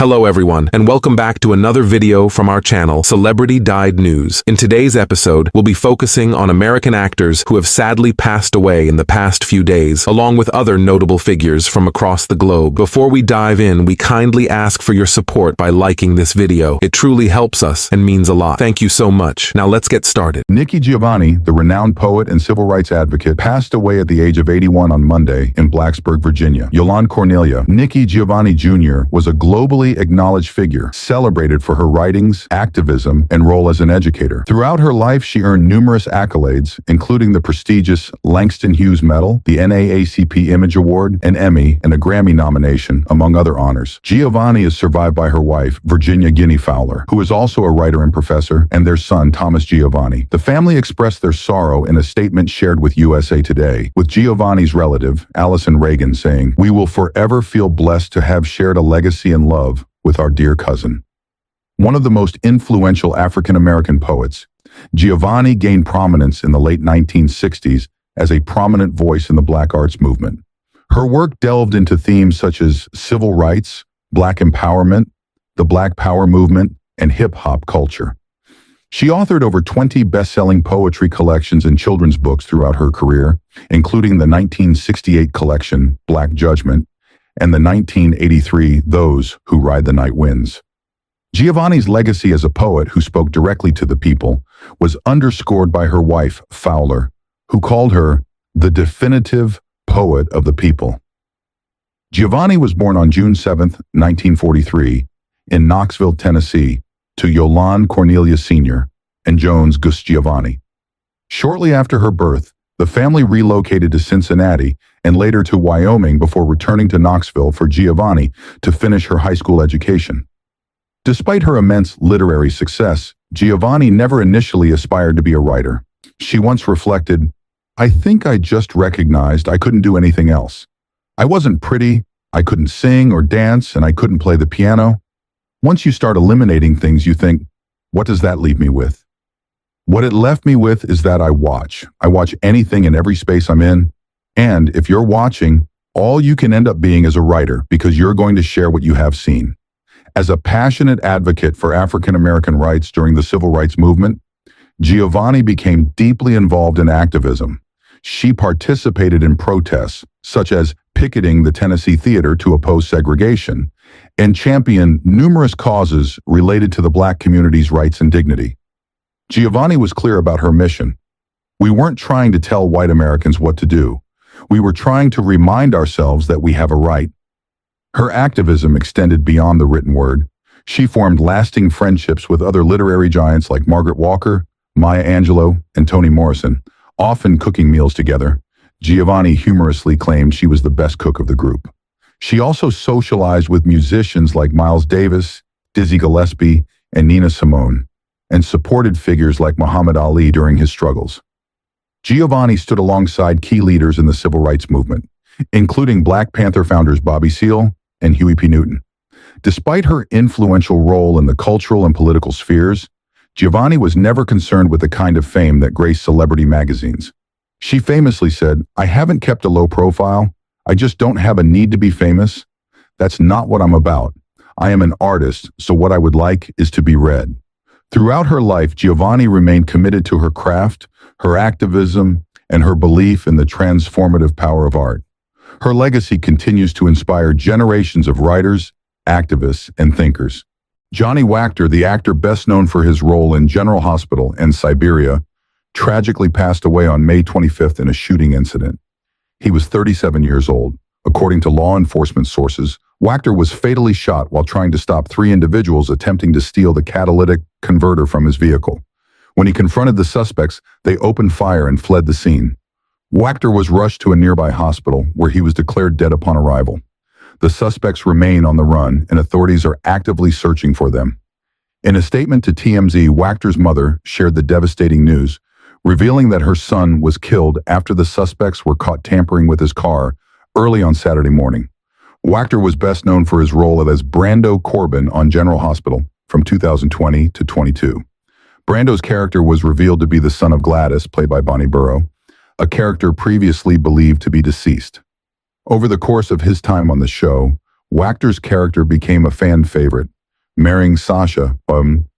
Hello everyone, and welcome back to another video from our channel, Celebrity Died News. In today's episode, we'll be focusing on American actors who have sadly passed away in the past few days, along with other notable figures from across the globe. Before we dive in, we kindly ask for your support by liking this video. It truly helps us and means a lot. Thank you so much. Now let's get started. Nikki Giovanni, the renowned poet and civil rights advocate, passed away at the age of 81 on Monday in Blacksburg, Virginia. Yolande Cornelia, Nikki Giovanni Jr., was a globally acknowledged figure, celebrated for her writings, activism, and role as an educator. Throughout her life, she earned numerous accolades, including the prestigious Langston Hughes Medal, the NAACP Image Award, an Emmy, and a Grammy nomination, among other honors. Giovanni is survived by her wife, Virginia Guinea Fowler, who is also a writer and professor, and their son, Thomas Giovanni. The family expressed their sorrow in a statement shared with USA Today, with Giovanni's relative, Allison Reagan, saying, "We will forever feel blessed to have shared a legacy and love with our dear cousin." One of the most influential African-American poets, Giovanni gained prominence in the late 1960s as a prominent voice in the Black arts movement. Her work delved into themes such as civil rights, Black empowerment, the Black Power movement, and hip-hop culture. She authored over 20 best-selling poetry collections and children's books throughout her career, including the 1968 collection, Black Judgment, and the 1983 Those Who Ride the Night Winds. Giovanni's legacy as a poet who spoke directly to the people was underscored by her wife, Fowler, who called her the definitive poet of the people. Giovanni was born on June 7, 1943, in Knoxville, Tennessee, to Yolande Cornelia Sr. and Jones Gus Giovanni. Shortly after her birth, the family relocated to Cincinnati and later to Wyoming before returning to Knoxville for Giovanni to finish her high school education. Despite her immense literary success, Giovanni never initially aspired to be a writer. She once reflected, "I think I just recognized I couldn't do anything else. I wasn't pretty, I couldn't sing or dance, and I couldn't play the piano." Once you start eliminating things, you think, what does that leave me with? What it left me with is that I watch. I watch anything in every space I'm in. And if you're watching, all you can end up being is a writer because you're going to share what you have seen. As a passionate advocate for African American rights during the civil rights movement, Giovanni became deeply involved in activism. She participated in protests, such as picketing the Tennessee Theater to oppose segregation, and championed numerous causes related to the Black community's rights and dignity. Giovanni was clear about her mission. We weren't trying to tell white Americans what to do. We were trying to remind ourselves that we have a right. Her activism extended beyond the written word. She formed lasting friendships with other literary giants like Margaret Walker, Maya Angelou, and Toni Morrison, often cooking meals together. Giovanni humorously claimed she was the best cook of the group. She also socialized with musicians like Miles Davis, Dizzy Gillespie, and Nina Simone, and supported figures like Muhammad Ali during his struggles. Giovanni stood alongside key leaders in the civil rights movement, including Black Panther founders Bobby Seale and Huey P. Newton. Despite her influential role in the cultural and political spheres, Giovanni was never concerned with the kind of fame that graced celebrity magazines. She famously said, "I haven't kept a low profile. I just don't have a need to be famous. That's not what I'm about. I am an artist, so what I would like is to be read." Throughout her life, Giovanni remained committed to her craft, her activism, and her belief in the transformative power of art. Her legacy continues to inspire generations of writers, activists, and thinkers. Johnny Wachter, the actor best known for his role in General Hospital and Siberia, tragically passed away on May 25th in a shooting incident. He was 37 years old. According to law enforcement sources, Wachter was fatally shot while trying to stop 3 individuals attempting to steal the catalytic converter from his vehicle. When he confronted the suspects, they opened fire and fled the scene. Wachter was rushed to a nearby hospital where he was declared dead upon arrival. The suspects remain on the run and authorities are actively searching for them. In a statement to TMZ, Wachter's mother shared the devastating news, revealing that her son was killed after the suspects were caught tampering with his car early on Saturday morning. Wachter was best known for his role as Brando Corbin on General Hospital from 2020 to 22. Brando's character was revealed to be the son of Gladys, played by Bonnie Burrow, a character previously believed to be deceased. Over the course of his time on the show, Wachter's character became a fan favorite, marrying Sasha,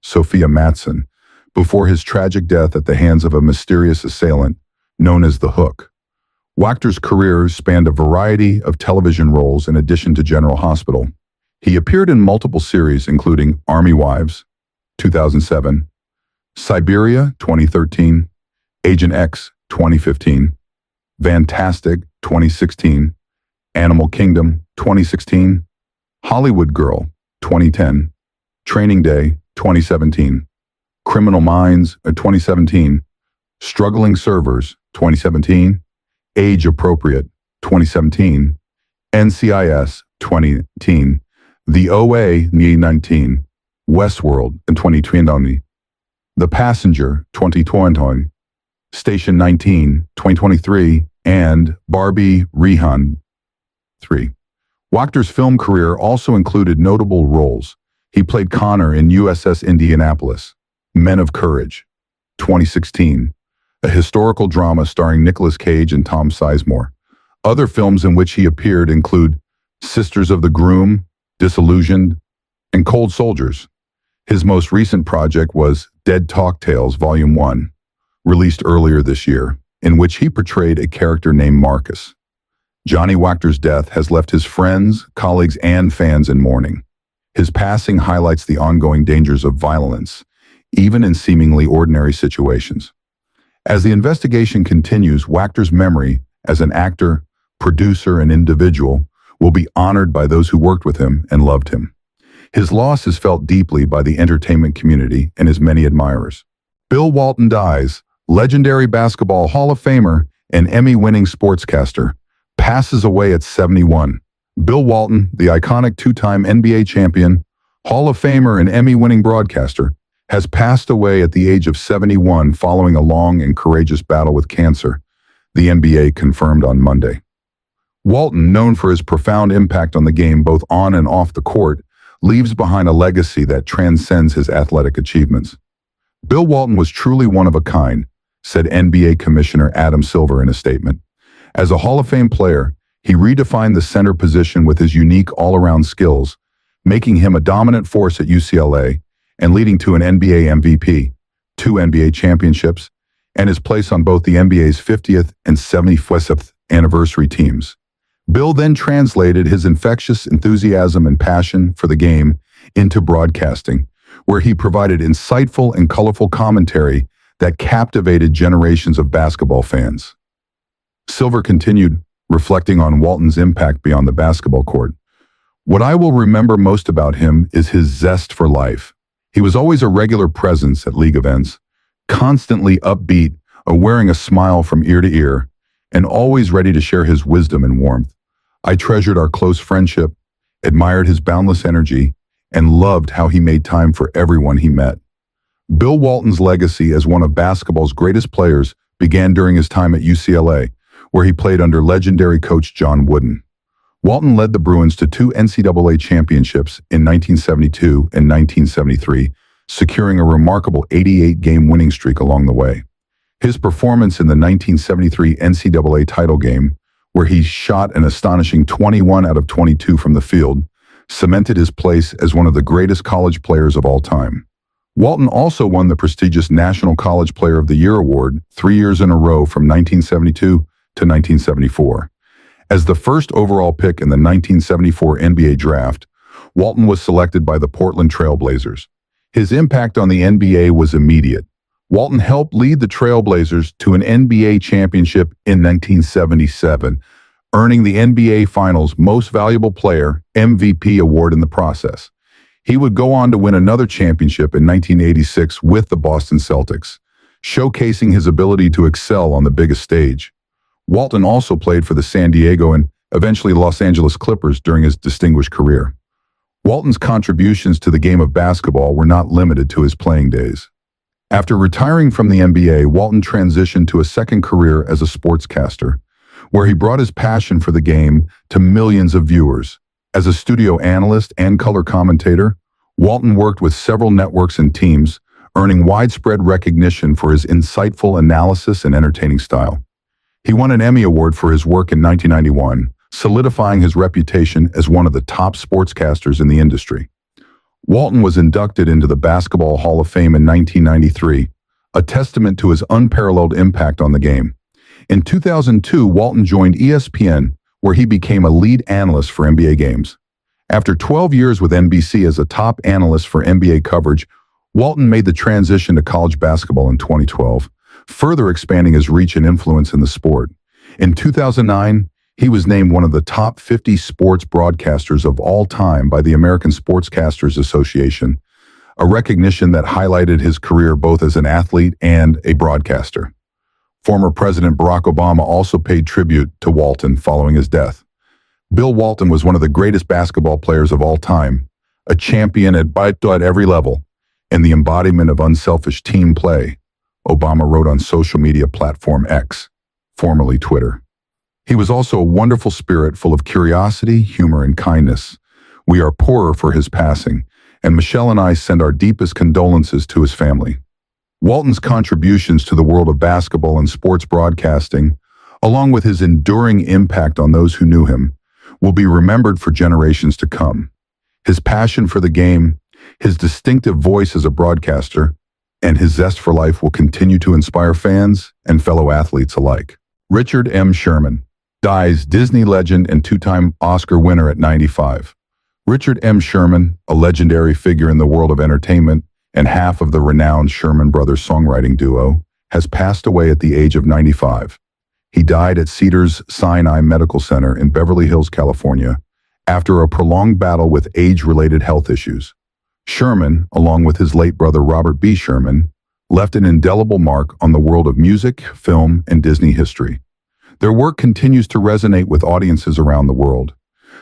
Sophia Matson, before his tragic death at the hands of a mysterious assailant known as the Hook. Wachter's career spanned a variety of television roles in addition to General Hospital. He appeared in multiple series including Army Wives, 2007, Siberia, 2013, Agent X, 2015, Fantastic, 2016, Animal Kingdom, 2016, Hollywood Girl, 2010, Training Day, 2017, Criminal Minds, 2017, Struggling Servers, 2017, Age Appropriate, 2017, NCIS, 2018, The OA, 2019, Westworld, 2020, The Passenger, 2020, Station 19, 2023, and Barbie Rehan, 3. Wachter's film career also included notable roles. He played Connor in USS Indianapolis, Men of Courage, 2016, a historical drama starring Nicolas Cage and Tom Sizemore. Other films in which he appeared include Sisters of the Groom, Disillusioned, and Cold Soldiers. His most recent project was Dead Talk Tales Volume 1, released earlier this year, in which he portrayed a character named Marcus. Johnny Wachter's death has left his friends, colleagues, and fans in mourning. His passing highlights the ongoing dangers of violence, even in seemingly ordinary situations. As the investigation continues, Wachter's memory as an actor, producer, and individual will be honored by those who worked with him and loved him. His loss is felt deeply by the entertainment community and his many admirers. Bill Walton dies. Legendary Basketball Hall of Famer and Emmy-winning sportscaster, passes away at 71. Bill Walton, the iconic two-time NBA champion, Hall of Famer and Emmy-winning broadcaster, has passed away at the age of 71 following a long and courageous battle with cancer, the NBA confirmed on Monday. Walton, known for his profound impact on the game both on and off the court, leaves behind a legacy that transcends his athletic achievements. Bill Walton was truly one of a kind, said NBA Commissioner Adam Silver in a statement. As a Hall of Fame player, he redefined the center position with his unique all-around skills, making him a dominant force at UCLA and leading to an NBA MVP, 2 NBA championships, and his place on both the NBA's 50th and 75th anniversary teams. Bill then translated his infectious enthusiasm and passion for the game into broadcasting, where he provided insightful and colorful commentary that captivated generations of basketball fans. Silver continued, reflecting on Walton's impact beyond the basketball court. What I will remember most about him is his zest for life. He was always a regular presence at league events, constantly upbeat, wearing a smile from ear to ear, and always ready to share his wisdom and warmth. I treasured our close friendship, admired his boundless energy, and loved how he made time for everyone he met. Bill Walton's legacy as one of basketball's greatest players began during his time at UCLA, where he played under legendary coach John Wooden. Walton led the Bruins to 2 NCAA championships in 1972 and 1973, securing a remarkable 88-game winning streak along the way. His performance in the 1973 NCAA title game, where he shot an astonishing 21 out of 22 from the field, cemented his place as one of the greatest college players of all time. Walton also won the prestigious National College Player of the Year award 3 years in a row from 1972 to 1974. As the first overall pick in the 1974 NBA draft, Walton was selected by the Portland Trail Blazers. His impact on the NBA was immediate. Walton helped lead the Trail Blazers to an NBA championship in 1977, earning the NBA Finals Most Valuable Player (MVP) award in the process. He would go on to win another championship in 1986 with the Boston Celtics, showcasing his ability to excel on the biggest stage. Walton also played for the San Diego and eventually Los Angeles Clippers during his distinguished career. Walton's contributions to the game of basketball were not limited to his playing days. After retiring from the NBA, Walton transitioned to a second career as a sportscaster, where he brought his passion for the game to millions of viewers. As a studio analyst and color commentator, Walton worked with several networks and teams, earning widespread recognition for his insightful analysis and entertaining style. He won an Emmy Award for his work in 1991 solidifying his reputation as one of the top sportscasters in the industry. Walton was inducted into the Basketball Hall of Fame in 1993, a testament to his unparalleled impact on the game. In 2002, Walton joined ESPN, where he became a lead analyst for NBA games. After 12 years with NBC as a top analyst for NBA coverage, Walton made the transition to college basketball in 2012, further expanding his reach and influence in the sport. In 2009, he was named one of the top 50 sports broadcasters of all time by the American Sportscasters Association, a recognition that highlighted his career both as an athlete and a broadcaster. Former President Barack Obama also paid tribute to Walton following his death. Bill Walton was one of the greatest basketball players of all time, a champion at every level, and the embodiment of unselfish team play, Obama wrote on social media platform X, formerly Twitter. He was also a wonderful spirit full of curiosity, humor, and kindness. We are poorer for his passing, and Michelle and I send our deepest condolences to his family. Walton's contributions to the world of basketball and sports broadcasting, along with his enduring impact on those who knew him, will be remembered for generations to come. His passion for the game, his distinctive voice as a broadcaster, and his zest for life will continue to inspire fans and fellow athletes alike. Richard M. Sherman dies, Disney legend and two-time Oscar winner at 95. Richard M. Sherman, a legendary figure in the world of entertainment and half of the renowned Sherman Brothers songwriting duo, has passed away at the age of 95. He died at Cedars-Sinai Medical Center in Beverly Hills, California, after a prolonged battle with age-related health issues. Sherman, along with his late brother Robert B. Sherman, left an indelible mark on the world of music, film, and Disney history. Their work continues to resonate with audiences around the world.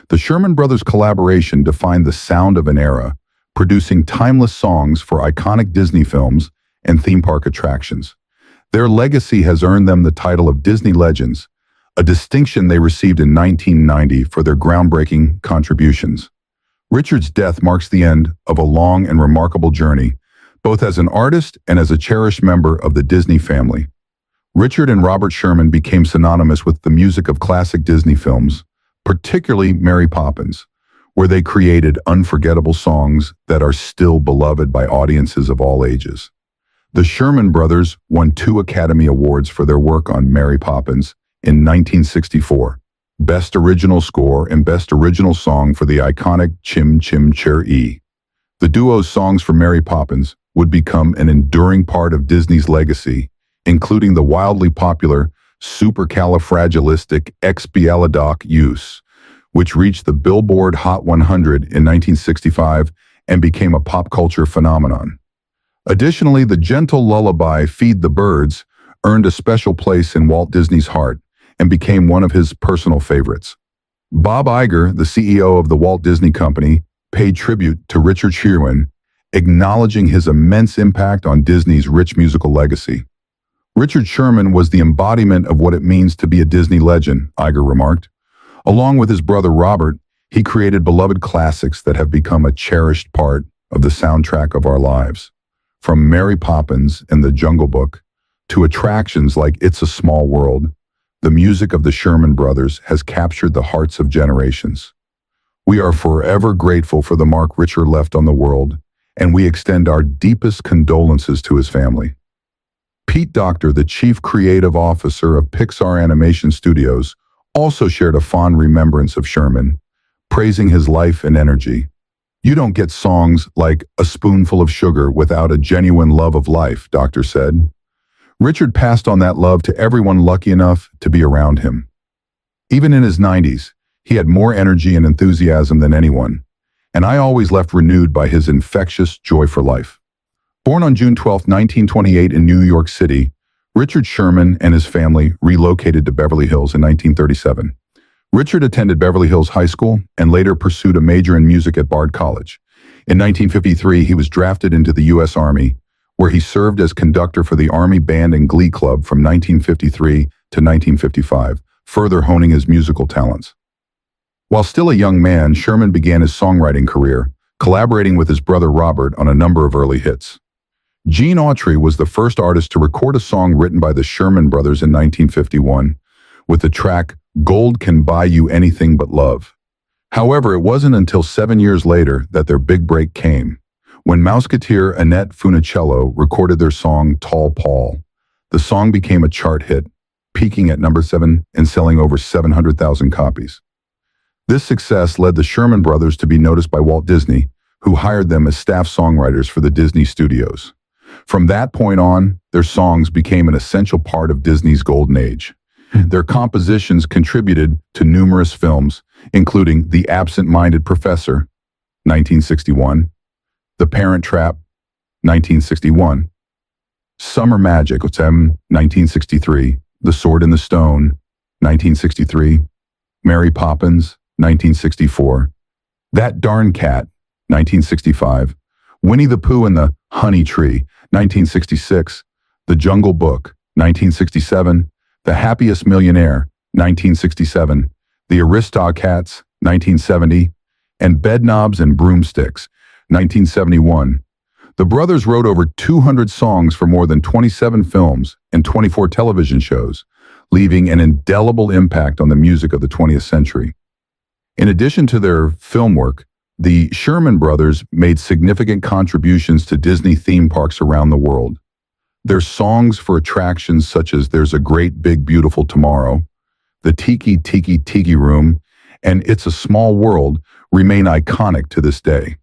The Sherman Brothers' collaboration defined the sound of an era, producing timeless songs for iconic Disney films and theme park attractions. Their legacy has earned them the title of Disney Legends, a distinction they received in 1990 for their groundbreaking contributions. Richard's death marks the end of a long and remarkable journey, both as an artist and as a cherished member of the Disney family. Richard and Robert Sherman became synonymous with the music of classic Disney films, particularly Mary Poppins, where they created unforgettable songs that are still beloved by audiences of all ages. The Sherman Brothers won 2 Academy Awards for their work on Mary Poppins in 1964, Best Original Score and Best Original Song for the iconic Chim Chim Cher-ee. The duo's songs for Mary Poppins would become an enduring part of Disney's legacy, including the wildly popular Supercalifragilisticexpialidocious, which reached the Billboard Hot 100 in 1965 and became a pop culture phenomenon. Additionally, the gentle lullaby Feed the Birds earned a special place in Walt Disney's heart and became one of his personal favorites. Bob Iger, the CEO of the Walt Disney Company, paid tribute to Richard Sherman, acknowledging his immense impact on Disney's rich musical legacy. Richard Sherman was the embodiment of what it means to be a Disney legend, Iger remarked. Along with his brother Robert, he created beloved classics that have become a cherished part of the soundtrack of our lives. From Mary Poppins and the Jungle Book to attractions like It's a Small World, the music of the Sherman Brothers has captured the hearts of generations. We are forever grateful for the mark Richard left on the world, and we extend our deepest condolences to his family. Pete Docter, the chief creative officer of Pixar Animation Studios, also shared a fond remembrance of Sherman, praising his life and energy. "You don't get songs like A Spoonful of Sugar without a genuine love of life," Docter said. Richard passed on that love to everyone lucky enough to be around him. Even in his 90s, he had more energy and enthusiasm than anyone, and I always left renewed by his infectious joy for life. Born on June 12, 1928 in New York City, Richard Sherman and his family relocated to Beverly Hills in 1937. Richard attended Beverly Hills High School and later pursued a major in music at Bard College. In 1953, he was drafted into the U.S. Army, where he served as conductor for the Army Band and Glee Club from 1953 to 1955, further honing his musical talents. While still a young man, Sherman began his songwriting career, collaborating with his brother Robert on a number of early hits. Gene Autry was the first artist to record a song written by the Sherman Brothers in 1951, with the track Gold can buy you anything but love. However, it wasn't until 7 years later that their big break came, when Mouseketeer Annette Funicello recorded their song Tall Paul. The song became a chart hit, peaking at number 7 and selling over 700,000 copies. This success led the Sherman Brothers to be noticed by Walt Disney, who hired them as staff songwriters for the Disney Studios. From that point on, their songs became an essential part of Disney's golden age. Their compositions contributed to numerous films, including The Absent-Minded Professor, 1961, The Parent Trap, 1961, Summer Magic, 1963, The Sword in the Stone, 1963, Mary Poppins, 1964, That Darn Cat, 1965, Winnie the Pooh and the Honey Tree, 1966, The Jungle Book, 1967, The Happiest Millionaire, 1967, The Aristocats, 1970, and Bedknobs and Broomsticks, 1971. The brothers wrote over 200 songs for more than 27 films and 24 television shows, leaving an indelible impact on the music of the 20th century. In addition to their film work, the Sherman Brothers made significant contributions to Disney theme parks around the world. Their songs for attractions such as There's a Great Big Beautiful Tomorrow, The Tiki Tiki Tiki Room, and It's a Small World remain iconic to this day.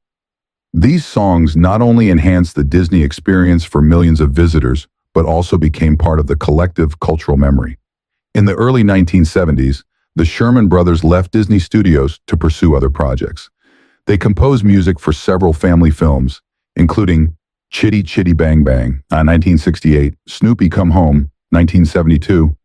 These songs not only enhanced the Disney experience for millions of visitors, but also became part of the collective cultural memory. In the early 1970s, the Sherman Brothers left Disney Studios to pursue other projects. They composed music for several family films, including Chitty Chitty Bang Bang, 1968, Snoopy Come Home, 1972,